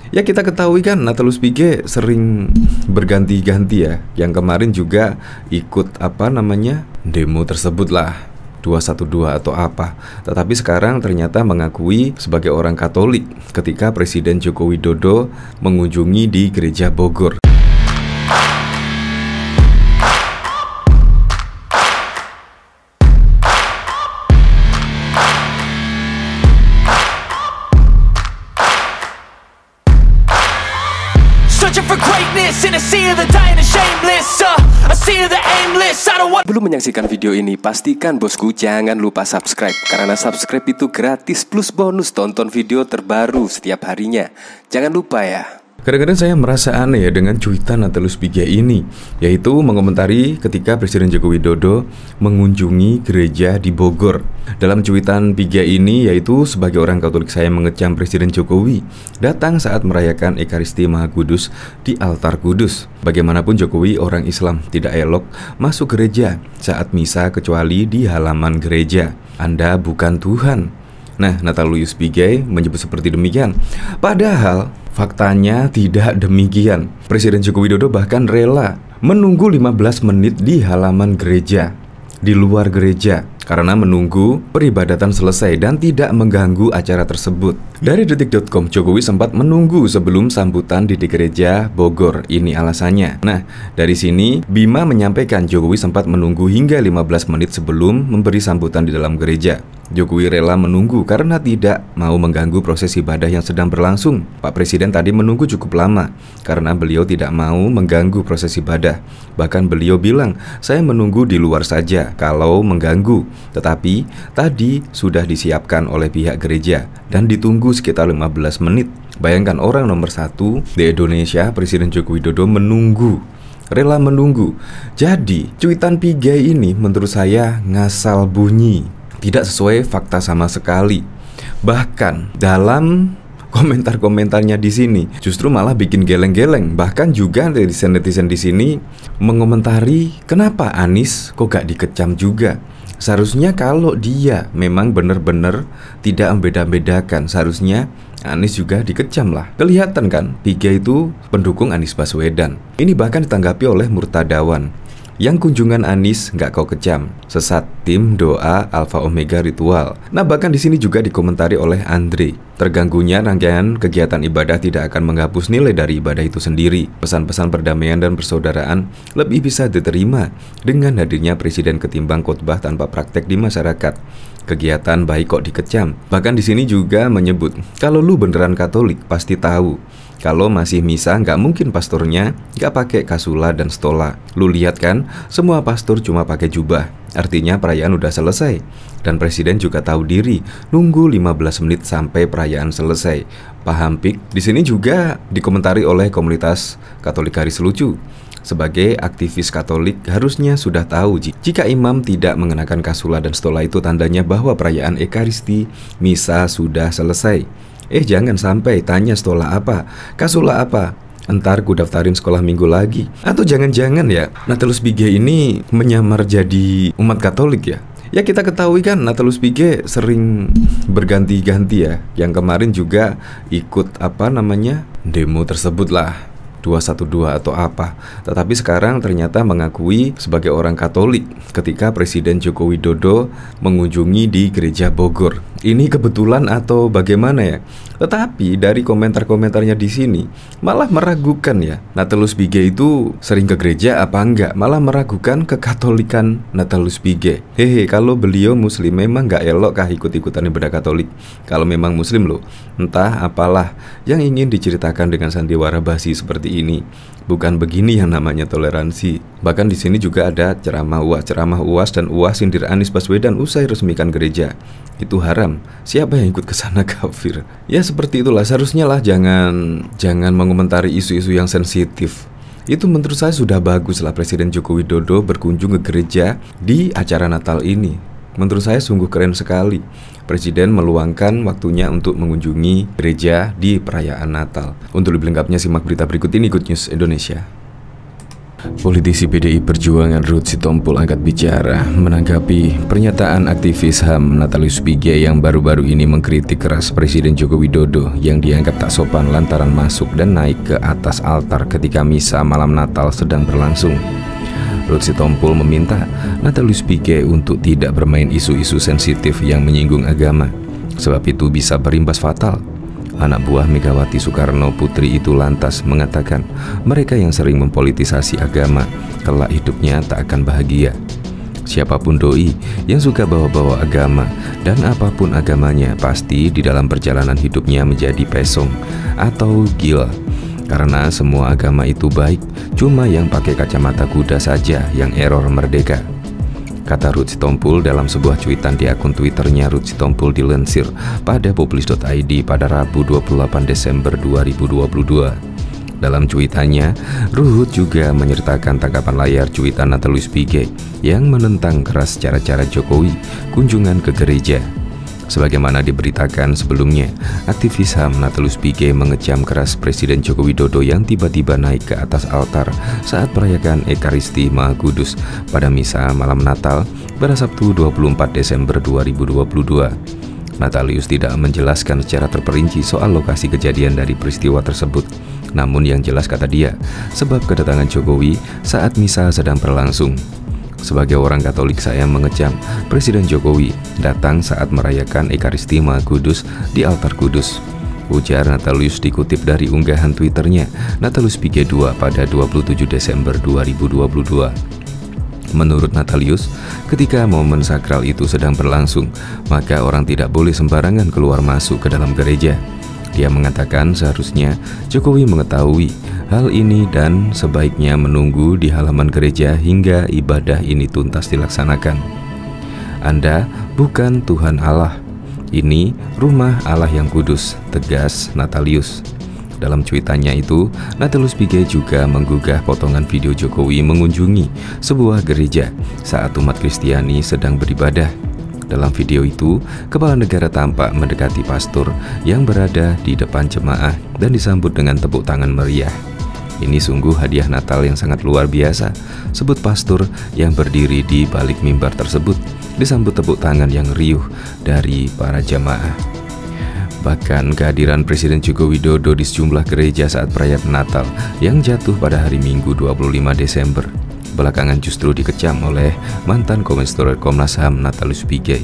Ya kita ketahui kan Nathalus Pigai sering berganti-ganti ya. Yang kemarin juga ikut demo tersebut lah, 212 atau apa. Tetapi sekarang ternyata mengakui sebagai orang Katolik ketika Presiden Joko Widodo mengunjungi di gereja Bogor. Belum menyaksikan video ini, pastikan bosku jangan lupa subscribe. Karena subscribe itu gratis plus bonus tonton video terbaru setiap harinya. Jangan lupa ya. Kadang-kadang saya merasa aneh ya dengan cuitan Nathalus Pigai ini, yaitu mengomentari ketika Presiden Joko Widodo mengunjungi gereja di Bogor. Dalam cuitan Pigai ini, yaitu sebagai orang Katolik saya mengecam Presiden Jokowi datang saat merayakan Ekaristi Maha Kudus di altar kudus. Bagaimanapun Jokowi orang Islam, tidak elok masuk gereja saat misa kecuali di halaman gereja. Anda bukan Tuhan. Nah, Nathalus Pigai menyebut seperti demikian. Padahal faktanya tidak demikian. Presiden Joko Widodo bahkan rela menunggu 15 menit di halaman gereja, di luar gereja, karena menunggu peribadatan selesai dan tidak mengganggu acara tersebut. Dari detik.com, Jokowi sempat menunggu sebelum sambutan di gereja Bogor. Ini alasannya. Nah, dari sini Bima menyampaikan Jokowi sempat menunggu hingga 15 menit sebelum memberi sambutan di dalam gereja. Jokowi rela menunggu karena tidak mau mengganggu proses ibadah yang sedang berlangsung. Pak Presiden tadi menunggu cukup lama karena beliau tidak mau mengganggu proses ibadah. Bahkan beliau bilang, saya menunggu di luar saja kalau mengganggu. Tetapi tadi sudah disiapkan oleh pihak gereja dan ditunggu sekitar 15 menit. Bayangkan orang nomor 1 di Indonesia, Presiden Joko Widodo menunggu, rela menunggu. Jadi cuitan Pigai ini menurut saya ngasal bunyi, tidak sesuai fakta sama sekali. Bahkan dalam komentar-komentarnya di sini justru malah bikin geleng-geleng. Bahkan juga netizen-netizen di sini mengomentari, kenapa Anies kok gak dikecam juga? Seharusnya kalau dia memang benar-benar tidak membeda-bedakan, seharusnya Anies juga dikecam lah. Kelihatan kan, Pigai itu pendukung Anies Baswedan. Ini bahkan ditanggapi oleh Murtadawan, yang kunjungan Anies nggak kau kecam, sesat tim doa Alfa Omega ritual. Nah, bahkan di sini juga dikomentari oleh Andre, terganggunya rangkaian kegiatan ibadah tidak akan menghapus nilai dari ibadah itu sendiri. Pesan-pesan perdamaian dan persaudaraan lebih bisa diterima dengan hadirnya presiden ketimbang khotbah tanpa praktek di masyarakat. Kegiatan baik kok dikecam. Bahkan di sini juga menyebut, kalau lu beneran Katolik pasti tahu kalau masih misa nggak mungkin pastornya nggak pakai kasula dan stola. Lu lihat kan, semua pastor cuma pakai jubah. Artinya perayaan udah selesai. Dan presiden juga tahu diri, nunggu 15 menit sampai perayaan selesai. Paham Pik? Di sini juga dikomentari oleh komunitas Katolik Garis Lucu. Sebagai aktivis Katolik harusnya sudah tahu jika imam tidak mengenakan kasula dan stola itu tandanya bahwa perayaan Ekaristi misa sudah selesai. Jangan sampai tanya stola apa, kasula apa, entar ku daftarin sekolah minggu lagi. Atau jangan-jangan ya Nathalus Pigai ini menyamar jadi umat Katolik ya. Ya kita ketahui kan Nathalus Pigai sering berganti-ganti ya. Yang kemarin juga ikut demo tersebut lah, 212 atau apa. Tetapi sekarang ternyata mengakui sebagai orang Katolik ketika Presiden Joko Widodo mengunjungi di gereja Bogor. Ini kebetulan atau bagaimana ya? Tetapi dari komentar-komentarnya di sini malah meragukan ya, Nathalus Pigai itu sering ke gereja apa enggak? Malah meragukan kekatolikan Nathalus Pigai. Kalau beliau muslim memang enggak elok kah ikut-ikutan ibadah Katolik? Kalau memang muslim loh, entah apalah yang ingin diceritakan dengan sandiwara basi seperti ini. Bukan begini yang namanya toleransi. Bahkan di sini juga ada ceramah UAS dan UAS sindir Anies Baswedan usai resmikan gereja. Itu haram. Siapa yang ikut ke sana kafir? Ya seperti itulah, seharusnya lah jangan mengomentari isu-isu yang sensitif. Itu menurut saya sudah bagus lah Presiden Joko Widodo berkunjung ke gereja di acara Natal ini. Menurut saya sungguh keren sekali. Presiden meluangkan waktunya untuk mengunjungi gereja di perayaan Natal. Untuk lebih lengkapnya simak berita berikut ini, Good News Indonesia. Politisi PDI Perjuangan Ruth Sitompul angkat bicara menanggapi pernyataan aktivis HAM Natalius Pigai yang baru-baru ini mengkritik keras Presiden Joko Widodo yang dianggap tak sopan lantaran masuk dan naik ke atas altar ketika misa malam Natal sedang berlangsung. Ruth Sitompul meminta Natalius Pigai untuk tidak bermain isu-isu sensitif yang menyinggung agama, sebab itu bisa berimbas fatal. Anak buah Megawati Soekarno Putri itu lantas mengatakan mereka yang sering mempolitisasi agama kelak hidupnya tak akan bahagia. Siapapun doi yang suka bawa-bawa agama dan apapun agamanya pasti di dalam perjalanan hidupnya menjadi pesong atau gila. Karena semua agama itu baik, cuma yang pakai kacamata kuda saja yang error merdeka, kata Ruth Sitompul dalam sebuah cuitan di akun Twitternya. Ruth Sitompul dilansir pada publish.id pada Rabu 28 Desember 2022. Dalam cuitannya, Ruth juga menyertakan tangkapan layar cuitan Natalius Pigai yang menentang keras cara-cara Jokowi kunjungan ke gereja. Sebagaimana diberitakan sebelumnya, aktivis HAM Natalius Pigai mengecam keras Presiden Joko Widodo yang tiba-tiba naik ke atas altar saat merayakan Ekaristi Maha Kudus pada misa malam Natal pada Sabtu 24 Desember 2022. Natalius tidak menjelaskan secara terperinci soal lokasi kejadian dari peristiwa tersebut. Namun yang jelas, kata dia, sebab kedatangan Jokowi saat misa sedang berlangsung. Sebagai orang Katolik, saya mengecam Presiden Jokowi datang saat merayakan Ekaristi Maha Kudus di altar kudus, ujar Natalius dikutip dari unggahan Twitternya Natalius Pigai 2 pada 27 Desember 2022. Menurut Natalius, ketika momen sakral itu sedang berlangsung, maka orang tidak boleh sembarangan keluar masuk ke dalam gereja. Dia mengatakan seharusnya Jokowi mengetahui hal ini dan sebaiknya menunggu di halaman gereja hingga ibadah ini tuntas dilaksanakan. Anda bukan Tuhan Allah, ini rumah Allah yang kudus, tegas Natalius. Dalam cuitannya itu, Natalius Pigai juga menggugah potongan video Jokowi mengunjungi sebuah gereja saat umat Kristiani sedang beribadah. Dalam video itu, kepala negara tampak mendekati pastor yang berada di depan jemaah dan disambut dengan tepuk tangan meriah. Ini sungguh hadiah Natal yang sangat luar biasa, sebut pastor yang berdiri di balik mimbar tersebut, disambut tepuk tangan yang riuh dari para jemaah. Bahkan kehadiran Presiden Joko Widodo di sejumlah gereja saat perayaan Natal yang jatuh pada hari Minggu 25 Desember belakangan justru dikecam oleh mantan Komisioner Komnas HAM Natalius Pigai.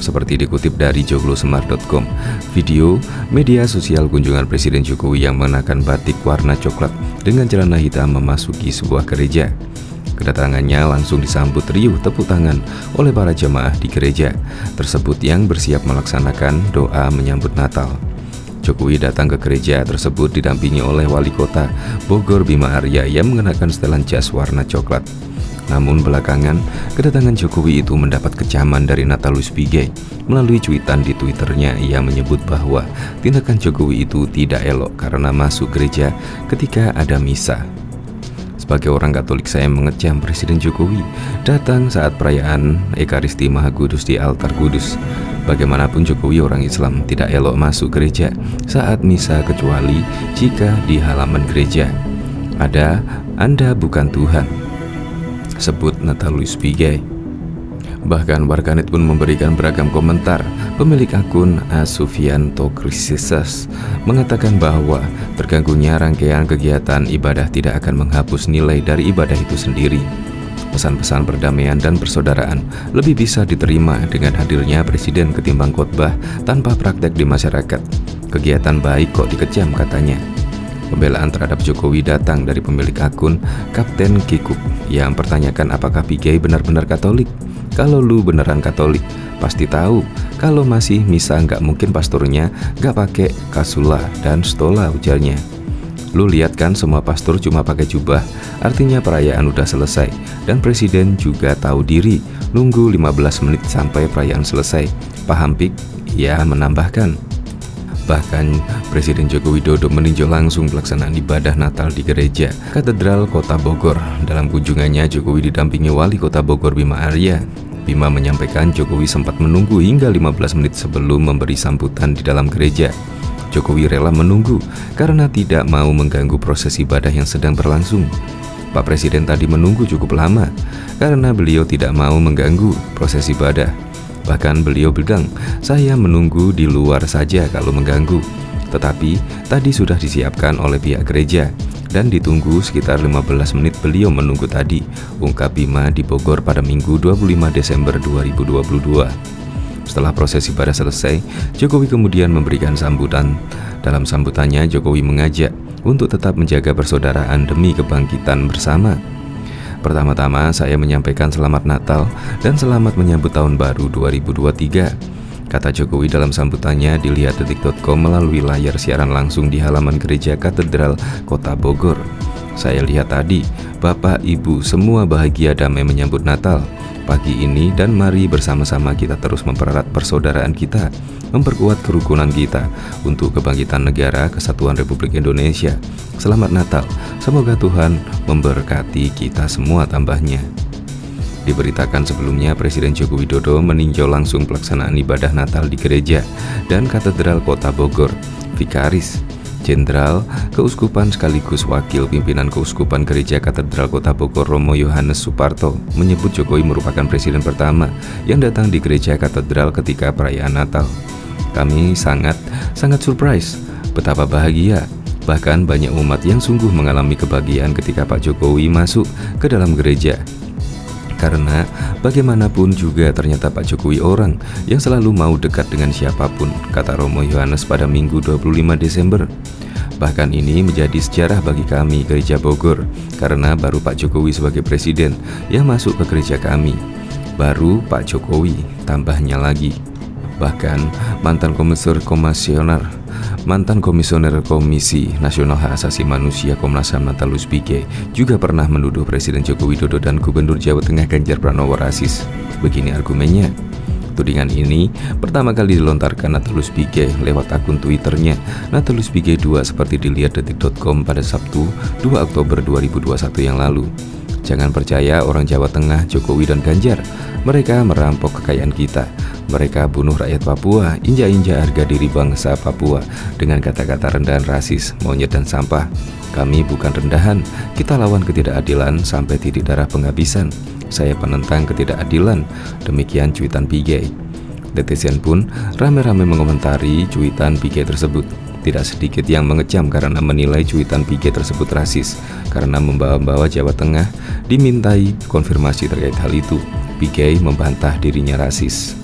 Seperti dikutip dari joglosemar.com, video media sosial kunjungan Presiden Jokowi yang mengenakan batik warna coklat dengan celana hitam memasuki sebuah gereja. Kedatangannya langsung disambut riuh tepuk tangan oleh para jemaah di gereja tersebut yang bersiap melaksanakan doa menyambut Natal. Jokowi datang ke gereja tersebut didampingi oleh Wali Kota Bogor Bima Arya yang mengenakan setelan jas warna coklat. Namun belakangan, kedatangan Jokowi itu mendapat kecaman dari Natalius Pigai. Melalui cuitan di Twitternya, ia menyebut bahwa tindakan Jokowi itu tidak elok karena masuk gereja ketika ada misa. Sebagai orang Katolik, saya mengecam Presiden Jokowi datang saat perayaan Ekaristi Maha Kudus di altar kudus. Bagaimanapun Jokowi orang Islam, tidak elok masuk gereja saat misa kecuali jika di halaman gereja. Anda bukan Tuhan, sebut Natalius Pigai. Bahkan warganet pun memberikan beragam komentar. Pemilik akun Asufianto Krisis mengatakan bahwa terganggunya rangkaian kegiatan ibadah tidak akan menghapus nilai dari ibadah itu sendiri. Pesan-pesan perdamaian dan persaudaraan lebih bisa diterima dengan hadirnya presiden ketimbang khotbah tanpa praktek di masyarakat. Kegiatan baik kok dikecam, katanya. Pembelaan terhadap Jokowi datang dari pemilik akun Kapten Kikuk yang mempertanyakan apakah Pigai benar-benar Katolik. Kalau lu beneran Katolik, pasti tahu kalau masih misa nggak mungkin pastornya nggak pakai kasula dan stola, ujarnya. Lu lihat kan semua pastor cuma pakai jubah, artinya perayaan udah selesai dan presiden juga tahu diri, nunggu 15 menit sampai perayaan selesai. Paham Pik? Ia menambahkan. Bahkan Presiden Joko Widodo meninjau langsung pelaksanaan ibadah Natal di gereja Katedral Kota Bogor. Dalam kunjungannya, Jokowi didampingi Wali Kota Bogor Bima Arya. Bima menyampaikan Jokowi sempat menunggu hingga 15 menit sebelum memberi sambutan di dalam gereja. Jokowi rela menunggu karena tidak mau mengganggu proses ibadah yang sedang berlangsung. Pak Presiden tadi menunggu cukup lama karena beliau tidak mau mengganggu proses ibadah. Bahkan beliau bilang, saya menunggu di luar saja kalau mengganggu. Tetapi tadi sudah disiapkan oleh pihak gereja dan ditunggu sekitar 15 menit beliau menunggu tadi, ungkap Bima di Bogor pada Minggu 25 Desember 2022. Setelah proses ibadah selesai, Jokowi kemudian memberikan sambutan. Dalam sambutannya, Jokowi mengajak untuk tetap menjaga persaudaraan demi kebangkitan bersama. Pertama-tama saya menyampaikan selamat Natal dan selamat menyambut tahun baru 2023, kata Jokowi dalam sambutannya dilihat detik.com melalui layar siaran langsung di halaman gereja Katedral Kota Bogor. Saya lihat tadi, Bapak, Ibu, semua bahagia damai menyambut Natal pagi ini dan mari bersama-sama kita terus mempererat persaudaraan kita, memperkuat kerukunan kita untuk kebangkitan negara kesatuan Republik Indonesia. Selamat Natal, semoga Tuhan memberkati kita semua, tambahnya. Diberitakan sebelumnya Presiden Joko Widodo meninjau langsung pelaksanaan ibadah Natal di gereja dan Katedral Kota Bogor. Vikaris Jenderal Keuskupan sekaligus Wakil Pimpinan Keuskupan Gereja Katedral Kota Bogor Romo Yohanes Suparto menyebut Jokowi merupakan presiden pertama yang datang di Gereja Katedral ketika perayaan Natal. Kami sangat surprise, betapa bahagia. Bahkan banyak umat yang sungguh mengalami kebahagiaan ketika Pak Jokowi masuk ke dalam gereja. Karena bagaimanapun juga ternyata Pak Jokowi orang yang selalu mau dekat dengan siapapun, kata Romo Yohanes pada Minggu 25 Desember. Bahkan ini menjadi sejarah bagi kami Gereja Bogor, karena baru Pak Jokowi sebagai presiden yang masuk ke gereja kami. Baru Pak Jokowi, tambahnya lagi. Bahkan mantan Komisioner Komisi Nasional Hak Asasi Manusia Komnas HAM Natalius Pigai juga pernah menuduh Presiden Joko Widodo dan Gubernur Jawa Tengah Ganjar Pranowo rasis. Begini argumennya. Tudingan ini pertama kali dilontarkan Natalius Pigai lewat akun Twitternya Natalius Pigai 2 seperti dilihat detik.com pada Sabtu 2 Oktober 2021 yang lalu. Jangan percaya orang Jawa Tengah, Jokowi dan Ganjar. Mereka merampok kekayaan kita. Mereka bunuh rakyat Papua, injak-injak harga diri bangsa Papua dengan kata-kata rendahan rasis, monyet dan sampah. Kami bukan rendahan, kita lawan ketidakadilan sampai titik darah penghabisan. Saya penentang ketidakadilan, demikian cuitan Pigai. Netizen pun rame-rame mengomentari cuitan Pigai tersebut. Tidak sedikit yang mengecam karena menilai cuitan Pigai tersebut rasis, karena membawa-bawa Jawa Tengah dimintai konfirmasi terkait hal itu. Pigai membantah dirinya rasis.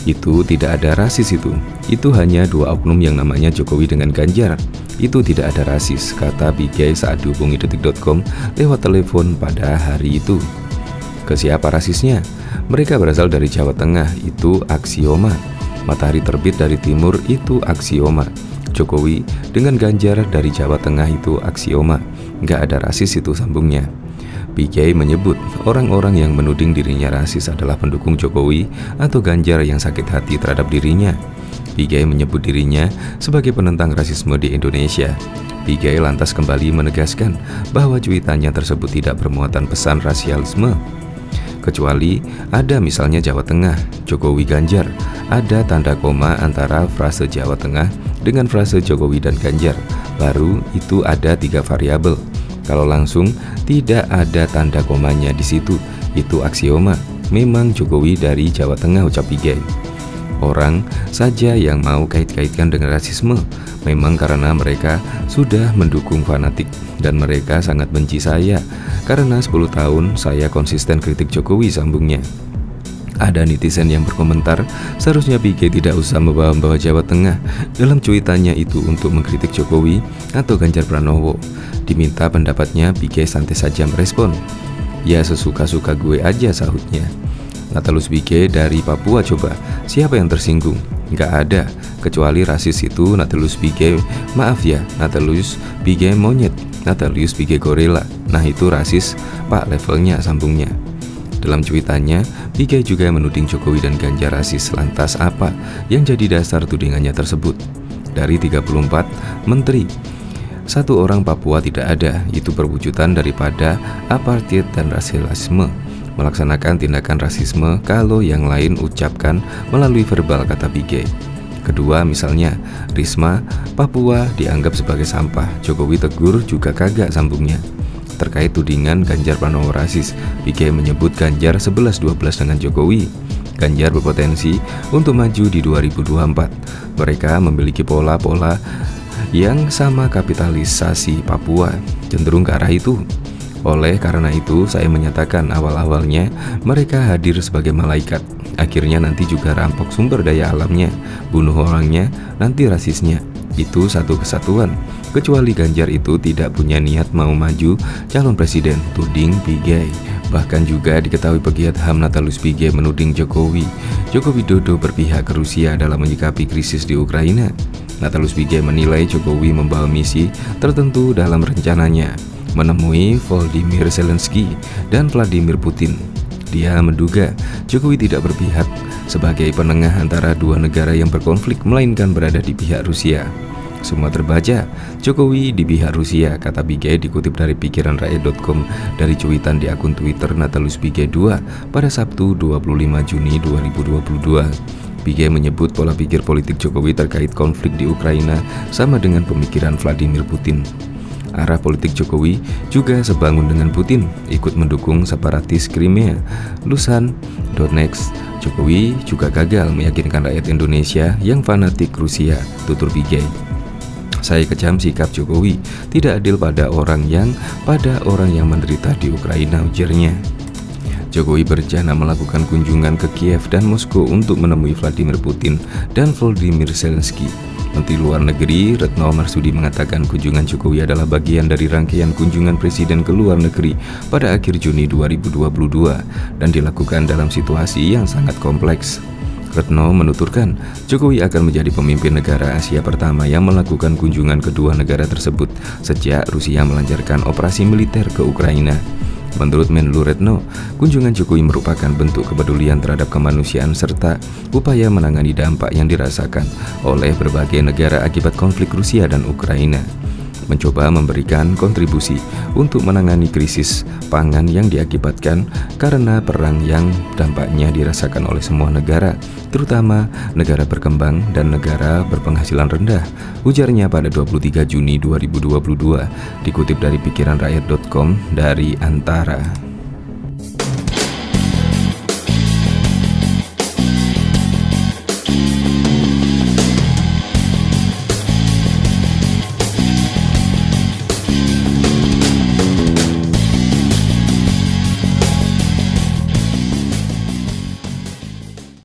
Itu tidak ada rasis itu hanya dua oknum yang namanya Jokowi dengan Ganjar. Itu tidak ada rasis, kata Pigai saat dihubungi detik.com lewat telepon pada hari itu. Ke siapa rasisnya? Mereka berasal dari Jawa Tengah, itu aksioma. Matahari terbit dari timur, itu aksioma. Jokowi dengan Ganjar dari Jawa Tengah, itu aksioma. Nggak ada rasis itu, sambungnya. Pigai menyebut orang-orang yang menuding dirinya rasis adalah pendukung Jokowi atau Ganjar yang sakit hati terhadap dirinya. Pigai menyebut dirinya sebagai penentang rasisme di Indonesia. Pigai lantas kembali menegaskan bahwa cuitannya tersebut tidak bermuatan pesan rasialisme. Kecuali ada misalnya Jawa Tengah, Jokowi Ganjar, ada tanda koma antara frase Jawa Tengah dengan frase Jokowi dan Ganjar. Baru itu ada 3 variabel. Kalau langsung tidak ada tanda komanya di situ, itu aksioma. Memang Jokowi dari Jawa Tengah, ucap Pigai. Orang saja yang mau kait-kaitkan dengan rasisme memang karena mereka sudah mendukung fanatik dan mereka sangat benci saya karena 10 tahun saya konsisten kritik Jokowi, sambungnya. Ada netizen yang berkomentar, seharusnya Pigai tidak usah membawa-bawa Jawa Tengah dalam cuitannya itu untuk mengkritik Jokowi atau Ganjar Pranowo. Diminta pendapatnya, Pigai santai saja merespon. Ya sesuka-suka gue aja, sahutnya. Natalius Pigai dari Papua coba, siapa yang tersinggung? Nggak ada, kecuali rasis itu Natalius Pigai. Maaf ya, Natalius Pigai monyet, Natalius Pigai gorila. Nah itu rasis, Pak, levelnya, sambungnya. Dalam cuitannya, Pigai juga menuding Jokowi dan Ganjar rasis. Lantas apa yang jadi dasar tudingannya tersebut? Dari 34 menteri, 1 orang Papua tidak ada. Itu perwujudan daripada apartheid dan rasialisme. Melaksanakan tindakan rasisme kalau yang lain ucapkan melalui verbal, kata Pigai. Kedua, misalnya Risma, Papua dianggap sebagai sampah. Jokowi tegur juga kagak, sambungnya. terkait tudingan Ganjar Pranowo rasis. PGI menyebut Ganjar 11-12 dengan Jokowi. Ganjar berpotensi untuk maju di 2024. Mereka memiliki pola-pola yang sama kapitalisasi Papua, cenderung ke arah itu. Oleh karena itu, saya menyatakan awal-awalnya mereka hadir sebagai malaikat. Akhirnya nanti juga rampok sumber daya alamnya, bunuh orangnya, nanti rasisnya. Itu satu kesatuan. Kecuali Ganjar itu tidak punya niat mau maju calon presiden, tuding PGI. Bahkan juga diketahui pegiat HAM Natalius Pigai menuding Joko Widodo berpihak ke Rusia dalam menyikapi krisis di Ukraina. Natalius Pigai menilai Jokowi membawa misi tertentu dalam rencananya menemui Volodymyr Zelensky dan Vladimir Putin. Dia menduga Jokowi tidak berpihak sebagai penengah antara dua negara yang berkonflik, melainkan berada di pihak Rusia. Semua terbaca, Jokowi di pihak Rusia, kata Pigai dikutip dari pikiranrakyat.com dari cuitan di akun Twitter Natalius Pigai 2 pada Sabtu 25 Juni 2022. Pigai menyebut pola pikir politik Jokowi terkait konflik di Ukraina sama dengan pemikiran Vladimir Putin. Arah politik Jokowi juga sebangun dengan Putin, ikut mendukung separatis Crimea, Luhansk, Donetsk. Jokowi juga gagal meyakinkan rakyat Indonesia yang fanatik Rusia, tutur Pigai. Saya kecam sikap Jokowi, tidak adil pada orang yang menderita di Ukraina, ujarnya. Jokowi berencana melakukan kunjungan ke Kiev dan Moskow untuk menemui Vladimir Putin dan Volodymyr Zelensky. Menteri Luar Negeri Retno Marsudi mengatakan kunjungan Jokowi adalah bagian dari rangkaian kunjungan presiden ke luar negeri pada akhir Juni 2022 dan dilakukan dalam situasi yang sangat kompleks. Retno menuturkan, Jokowi akan menjadi pemimpin negara Asia pertama yang melakukan kunjungan kedua negara tersebut sejak Rusia melancarkan operasi militer ke Ukraina. Menurut Menlu Retno, kunjungan Jokowi merupakan bentuk kepedulian terhadap kemanusiaan serta upaya menangani dampak yang dirasakan oleh berbagai negara akibat konflik Rusia dan Ukraina. Mencoba memberikan kontribusi untuk menangani krisis pangan yang diakibatkan karena perang yang dampaknya dirasakan oleh semua negara, terutama negara berkembang dan negara berpenghasilan rendah, ujarnya pada 23 Juni 2022, dikutip dari pikiranrakyat.com dari Antara.